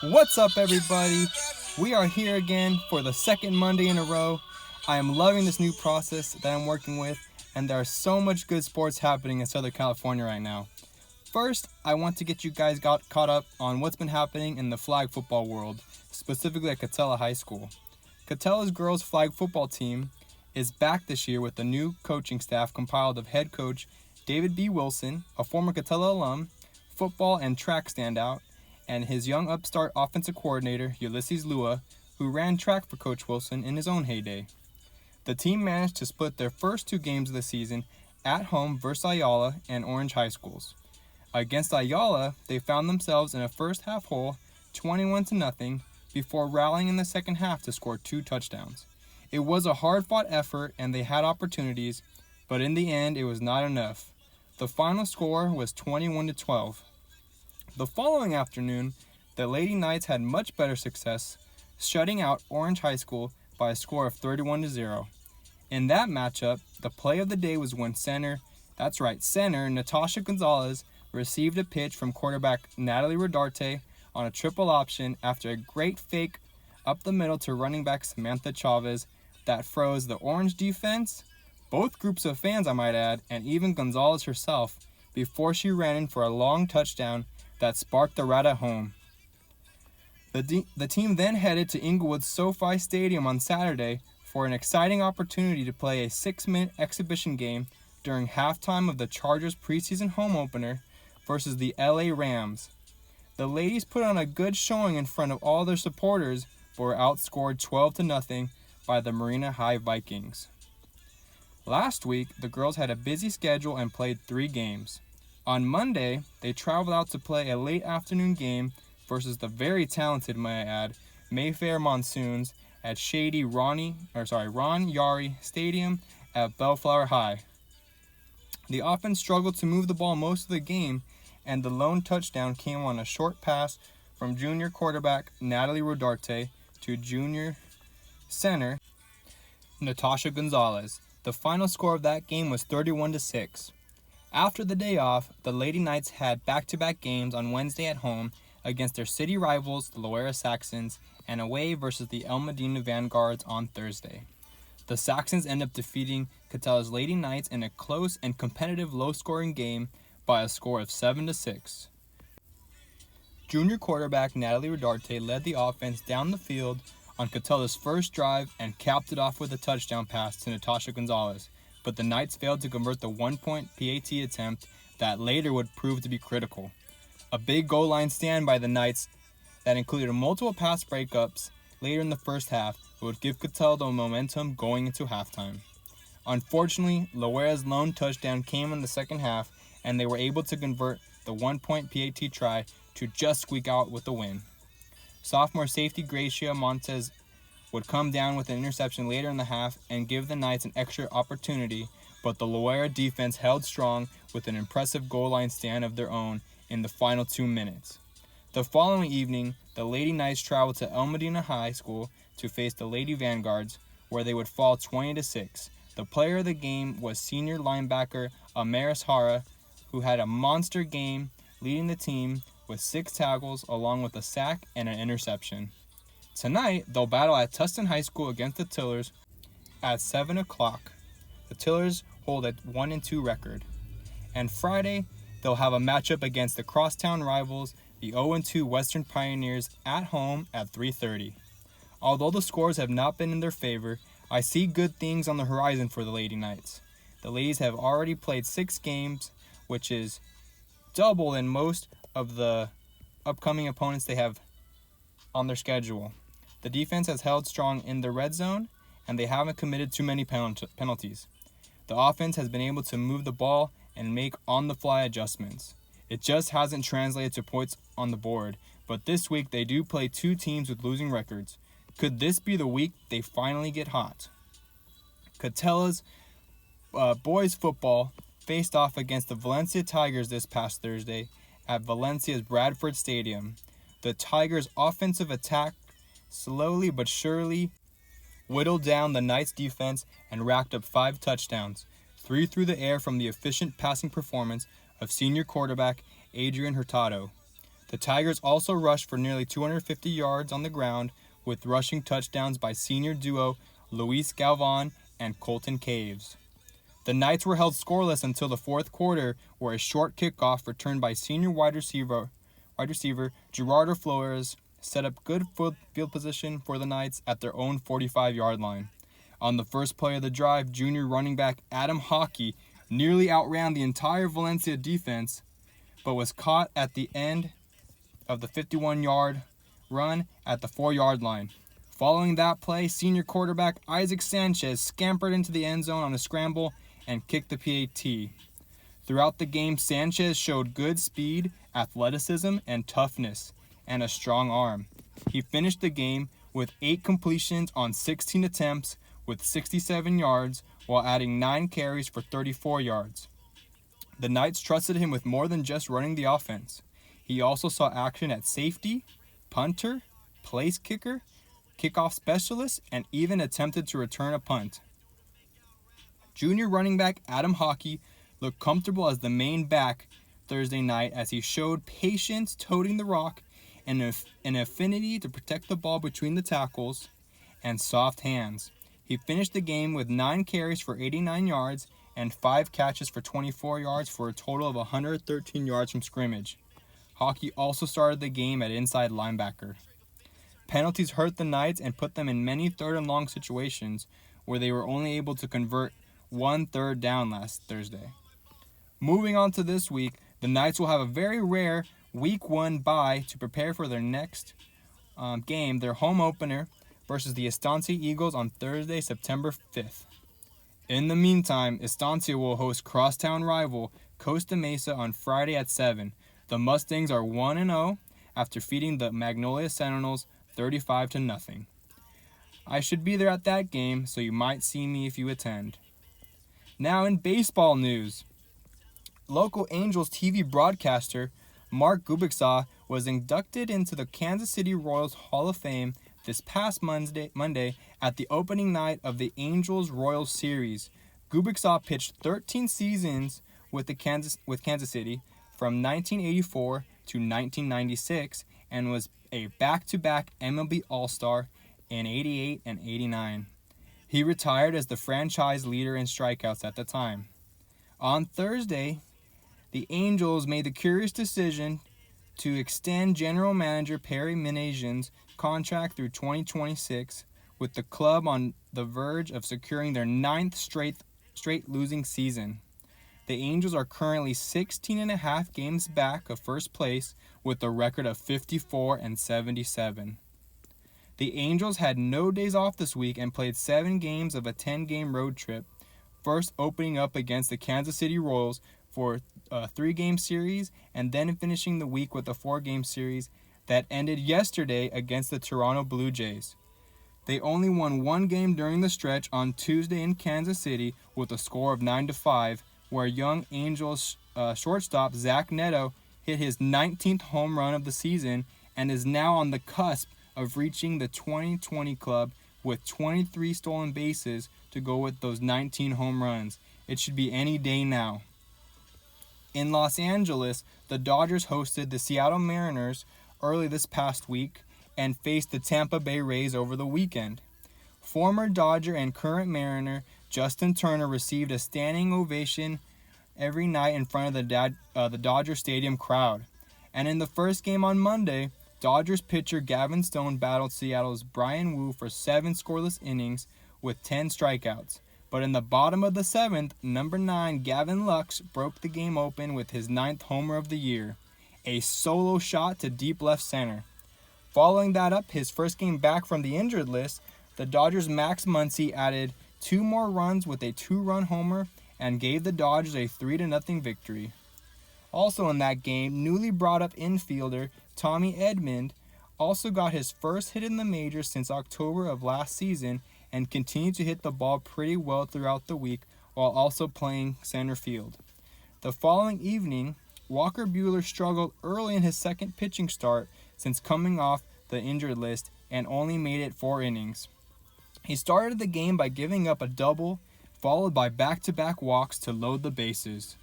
What's up, everybody? We are here again for the second Monday in a row. I am loving this new process that I'm working with, and there are so much good sports happening in Southern California right now. First, I want to get you guys caught up on what's been happening in the flag football world, specifically at Catella High School. Catella's girls flag football team is back this year with a new coaching staff compiled of head coach David B. Wilson, a former Catella alum, football and track standout, and his young upstart offensive coordinator, Ulysses Lua, who ran track for Coach Wilson in his own heyday. The team managed to split their first two games of the season at home versus Ayala and Orange High Schools. Against Ayala, they found themselves in a first half hole, 21-0, before rallying in the second half to score 2 touchdowns. It was a hard-fought effort and they had opportunities, but in the end it was not enough. The final score was 21-12. The following afternoon, the Lady Knights had much better success, shutting out Orange High School by a score of 31-0. In that matchup, the play of the day was when center Natasha Gonzalez received a pitch from quarterback Natalie Rodarte on a triple option after a great fake up the middle to running back Samantha Chavez that froze the Orange defense, both groups of fans I might add, and even Gonzalez herself before she ran in for a long touchdown that sparked the Rata home. The team then headed to Inglewood's SoFi Stadium on Saturday for an exciting opportunity to play a 6-minute exhibition game during halftime of the Chargers preseason home opener versus the LA Rams. The ladies put on a good showing in front of all their supporters, but were outscored 12-0 by the Marina High Vikings. Last week, the girls had a busy schedule and played 3 games. On Monday, they traveled out to play a late afternoon game versus the very talented, may I add, Mayfair Monsoons at shady Ron Yari Stadium at Bellflower High. The offense struggled to move the ball most of the game, and the lone touchdown came on a short pass from junior quarterback Natalie Rodarte to junior center Natasha Gonzalez. The final score of that game was 31-6. After the day off, the Lady Knights had back-to-back games on Wednesday at home against their city rivals, the Loera Saxons, and away versus the El Medina Vanguards on Thursday. The Saxons end up defeating Catella's Lady Knights in a close and competitive low-scoring game by a score of 7-6. Junior quarterback Natalie Rodarte led the offense down the field on Catella's first drive and capped it off with a touchdown pass to Natasha Gonzalez, but the Knights failed to convert the 1-point PAT attempt that later would prove to be critical. A big goal line stand by the Knights that included multiple pass breakups later in the first half would give Catella the momentum going into halftime. Unfortunately, Loera's lone touchdown came in the second half, and they were able to convert the 1-point PAT try to just squeak out with the win. Sophomore safety Gracia Montes would come down with an interception later in the half and give the Knights an extra opportunity, but the Loera defense held strong with an impressive goal line stand of their own in the final 2 minutes. The following evening, the Lady Knights traveled to El Medina High School to face the Lady Vanguards, where they would fall 20-6. The player of the game was senior linebacker Amaris Hara, who had a monster game, leading the team with 6 tackles along with a sack and an interception. Tonight, they'll battle at Tustin High School against the Tillers at 7 o'clock. The Tillers hold a 1-2 record. And Friday, they'll have a matchup against the crosstown rivals, the 0-2 Western Pioneers, at home at 3:30. Although the scores have not been in their favor, I see good things on the horizon for the Lady Knights. The ladies have already played 6 games, which is double than most of the upcoming opponents they have on their schedule. The defense has held strong in the red zone, and they haven't committed too many penalties. The offense has been able to move the ball and make on-the-fly adjustments. It just hasn't translated to points on the board, but this week they do play 2 teams with losing records. Could this be the week they finally get hot? Catella's boys football faced off against the Valencia Tigers this past Thursday at Valencia's Bradford Stadium. The Tigers' offensive attack slowly but surely whittled down the Knights' defense and racked up 5 touchdowns, 3 through the air from the efficient passing performance of senior quarterback Adrian Hurtado. The Tigers also rushed for nearly 250 yards on the ground, with rushing touchdowns by senior duo Luis Galvan and Colton Caves. The Knights were held scoreless until the fourth quarter, where a short kickoff returned by senior wide receiver Gerardo Flores set up good field position for the Knights at their own 45-yard line. On the first play of the drive, junior running back Adam Hockey nearly outran the entire Valencia defense, but was caught at the end of the 51-yard run at the 4-yard line. Following that play, senior quarterback Isaac Sanchez scampered into the end zone on a scramble and kicked the PAT. Throughout the game, Sanchez showed good speed, athleticism, and toughness, and a strong arm. He finished the game with 8 completions on 16 attempts with 67 yards, while adding 9 carries for 34 yards. The Knights trusted him with more than just running the offense. He also saw action at safety, punter, place kicker, kickoff specialist, and even attempted to return a punt. Junior running back Adam Hockey looked comfortable as the main back Thursday night as he showed patience toting the rock and an affinity to protect the ball between the tackles and soft hands. He finished the game with 9 carries for 89 yards and 5 catches for 24 yards for a total of 113 yards from scrimmage. Hockey also started the game at inside linebacker. Penalties hurt the Knights and put them in many third and long situations where they were only able to convert 1 third down last Thursday. Moving on to this week, the Knights will have a very rare Week 1 bye to prepare for their next game, their home opener versus the Estancia Eagles on Thursday, September 5th. In the meantime, Estancia will host crosstown rival Costa Mesa on Friday at 7. The Mustangs are 1-0 after feeding the Magnolia Sentinels 35-0. I should be there at that game, so you might see me if you attend. Now in baseball news, local Angels TV broadcaster Mark Gubicza was inducted into the Kansas City Royals Hall of Fame this past Monday at the opening night of the Angels-Royals series. Gubicza pitched 13 seasons with Kansas City from 1984 to 1996 and was a back-to-back MLB All-Star in 88 and 89. He retired as the franchise leader in strikeouts at the time. On Thursday, the Angels made the curious decision to extend general manager Perry Minasian's contract through 2026, with the club on the verge of securing their 9th straight losing season. The Angels are currently 16.5 games back of first place with a record of 54-77. The Angels had no days off this week and played 7 games of a 10-game road trip, first opening up against the Kansas City Royals for a 3-game series and then finishing the week with a 4-game series that ended yesterday against the Toronto Blue Jays. They only won 1 game during the stretch on Tuesday in Kansas City with a score of 9-5, where young Angels shortstop Zach Neto hit his 19th home run of the season and is now on the cusp of reaching the 2020 club with 23 stolen bases to go with those 19 home runs. It should be any day now. In Los Angeles, the Dodgers hosted the Seattle Mariners early this past week and faced the Tampa Bay Rays over the weekend. Former Dodger and current Mariner Justin Turner received a standing ovation every night in front of the Dodger Stadium crowd. And in the first game on Monday, Dodgers pitcher Gavin Stone battled Seattle's Bryan Woo for 7 scoreless innings with 10 strikeouts. But in the bottom of the 7th, number 9 Gavin Lux broke the game open with his 9th homer of the year, a solo shot to deep left center. Following that up, his first game back from the injured list, the Dodgers' Max Muncy added 2 more runs with a 2-run homer and gave the Dodgers a 3-0 victory. Also in that game, newly brought up infielder Tommy Edman also got his first hit in the majors since October of last season and continued to hit the ball pretty well throughout the week while also playing center field. The following evening, Walker Buehler struggled early in his second pitching start since coming off the injured list and only made it 4 innings. He started the game by giving up a double, followed by back-to-back walks to load the bases.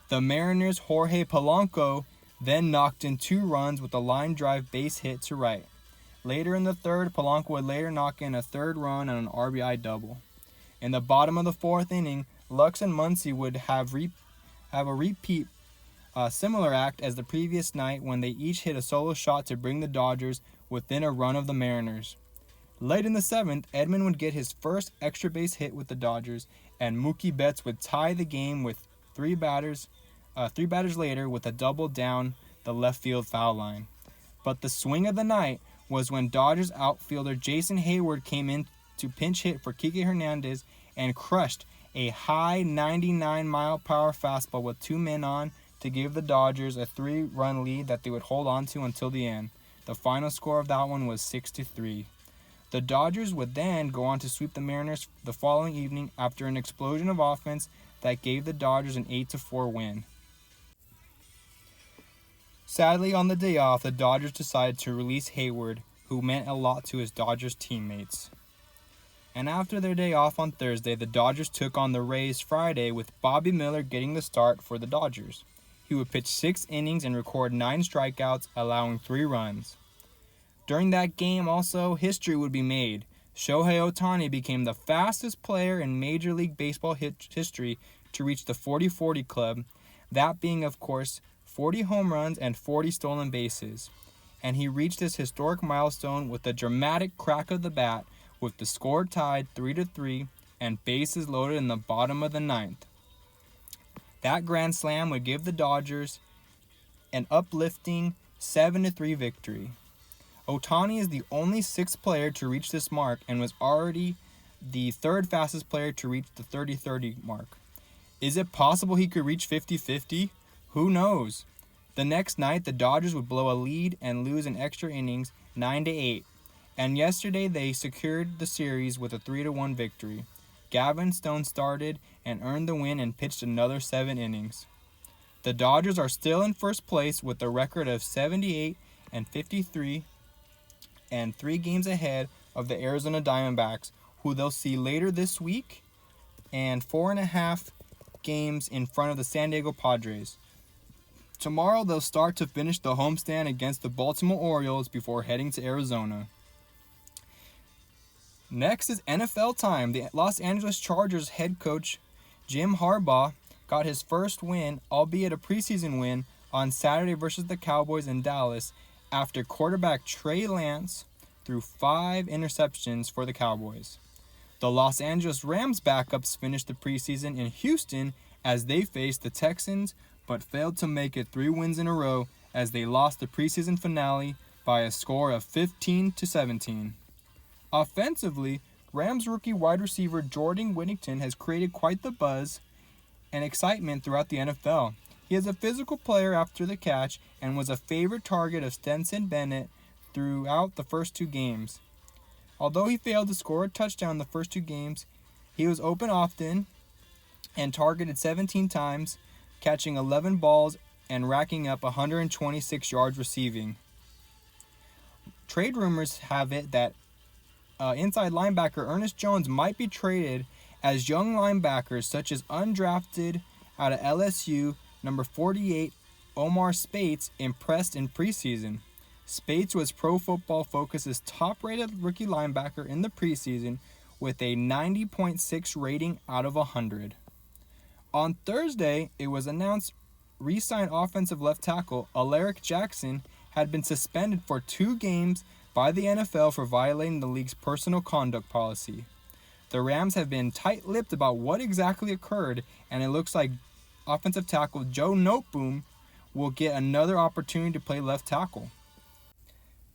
The Mariners' Jorge Polanco then knocked in 2 runs with a line drive base hit to right. Later in the third, Polanco would later knock in a 3rd run on an RBI double. In the bottom of the 4th inning, Lux and Muncy would have a repeat similar act as the previous night when they each hit a solo shot to bring the Dodgers within a run of the Mariners. Late in the 7th, Edman would get his first extra base hit with the Dodgers, and Mookie Betts would tie the game with three batters later with a double down the left field foul line. But the swing of the night was when Dodgers outfielder Jason Hayward came in to pinch hit for Kike Hernandez and crushed a high 99-mile-per-hour fastball with 2 men on to give the Dodgers a 3-run lead that they would hold on to until the end. The final score of that one was 6-3. The Dodgers would then go on to sweep the Mariners the following evening after an explosion of offense that gave the Dodgers an 8-4 win. Sadly, on the day off, the Dodgers decided to release Hayward, who meant a lot to his Dodgers teammates. And after their day off on Thursday, the Dodgers took on the Rays Friday with Bobby Miller getting the start for the Dodgers. He would pitch 6 innings and record 9 strikeouts, allowing 3 runs. During that game also, history would be made. Shohei Ohtani became the fastest player in Major League Baseball history to reach the 40-40 club, that being, of course, 40 home runs and 40 stolen bases. And he reached this historic milestone with a dramatic crack of the bat, with the score tied 3-3 and bases loaded in the bottom of the 9th. That grand slam would give the Dodgers an uplifting 7-3 victory. Ohtani is the only 6th player to reach this mark and was already the 3rd fastest player to reach the 30-30 mark. Is it possible he could reach 50-50? Who knows? The next night, the Dodgers would blow a lead and lose in extra innings 9-8. And yesterday, they secured the series with a 3-1 victory. Gavin Stone started and earned the win and pitched another 7 innings. The Dodgers are still in first place with a record of 78-53 and 3 games ahead of the Arizona Diamondbacks, who they'll see later this week, and 4.5 games in front of the San Diego Padres. Tomorrow they'll start to finish the homestand against the Baltimore Orioles before heading to Arizona. Next is NFL time. The Los Angeles Chargers head coach Jim Harbaugh got his first win, albeit a preseason win, on Saturday versus the Cowboys in Dallas after quarterback Trey Lance threw 5 interceptions for the Cowboys. The Los Angeles Rams backups finished the preseason in Houston as they faced the Texans, but failed to make it 3 wins in a row as they lost the preseason finale by a score of 15-17. Offensively, Rams rookie wide receiver Jordan Whittington has created quite the buzz and excitement throughout the NFL. He is a physical player after the catch and was a favorite target of Stetson Bennett throughout the first 2 games. Although he failed to score a touchdown in the first 2 games, he was open often and targeted 17 times, catching 11 balls and racking up 126 yards receiving. Trade rumors have it that inside linebacker Ernest Jones might be traded, as young linebackers such as undrafted out of LSU number 48 Omar Speights impressed in preseason. Speights was Pro Football Focus's top-rated rookie linebacker in the preseason with a 90.6 rating out of 100. On Thursday, it was announced re-signed offensive left tackle Alaric Jackson had been suspended for 2 games by the NFL for violating the league's personal conduct policy. The Rams have been tight-lipped about what exactly occurred, and it looks like offensive tackle Joe Noteboom will get another opportunity to play left tackle.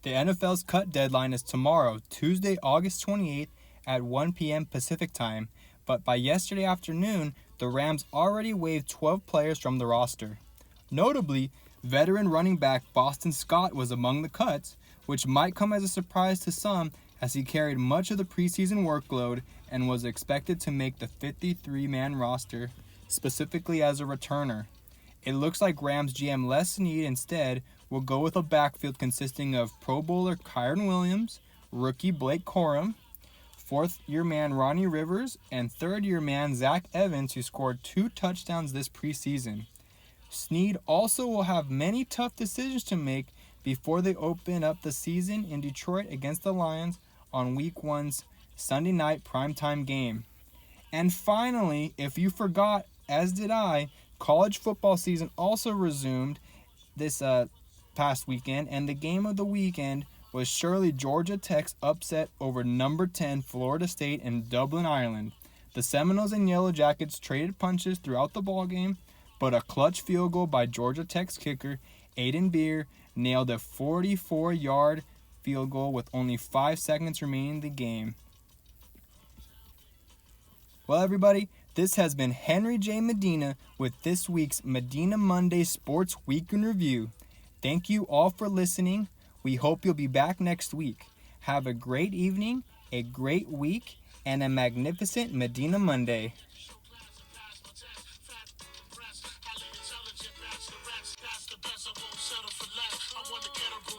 The NFL's cut deadline is tomorrow, Tuesday, August 28th at 1 p.m. Pacific Time, but by yesterday afternoon, the Rams already waived 12 players from the roster. Notably, veteran running back Boston Scott was among the cuts, which might come as a surprise to some as he carried much of the preseason workload and was expected to make the 53-man roster, specifically as a returner. It looks like Rams GM Les Snead instead will go with a backfield consisting of Pro Bowler Kyren Williams, rookie Blake Corum, 4th-year man Ronnie Rivers, and 3rd-year man Zach Evans, who scored 2 touchdowns this preseason. Snead also will have many tough decisions to make before they open up the season in Detroit against the Lions on Week 1's Sunday night primetime game. And finally, if you forgot, as did I, college football season also resumed this past weekend, and the game of the weekend was surely Georgia Tech's upset over number 10 Florida State in Dublin, Ireland. The Seminoles and Yellow Jackets traded punches throughout the ballgame, but a clutch field goal by Georgia Tech's kicker, Aiden Beer, nailed a 44-yard field goal with only 5 seconds remaining in the game. Well, everybody, this has been Henry J. Medina with this week's Medina Monday Sports Week in Review. Thank you all for listening. We hope you'll be back next week. Have a great evening, a great week, and a magnificent Medina Monday. I wanna get a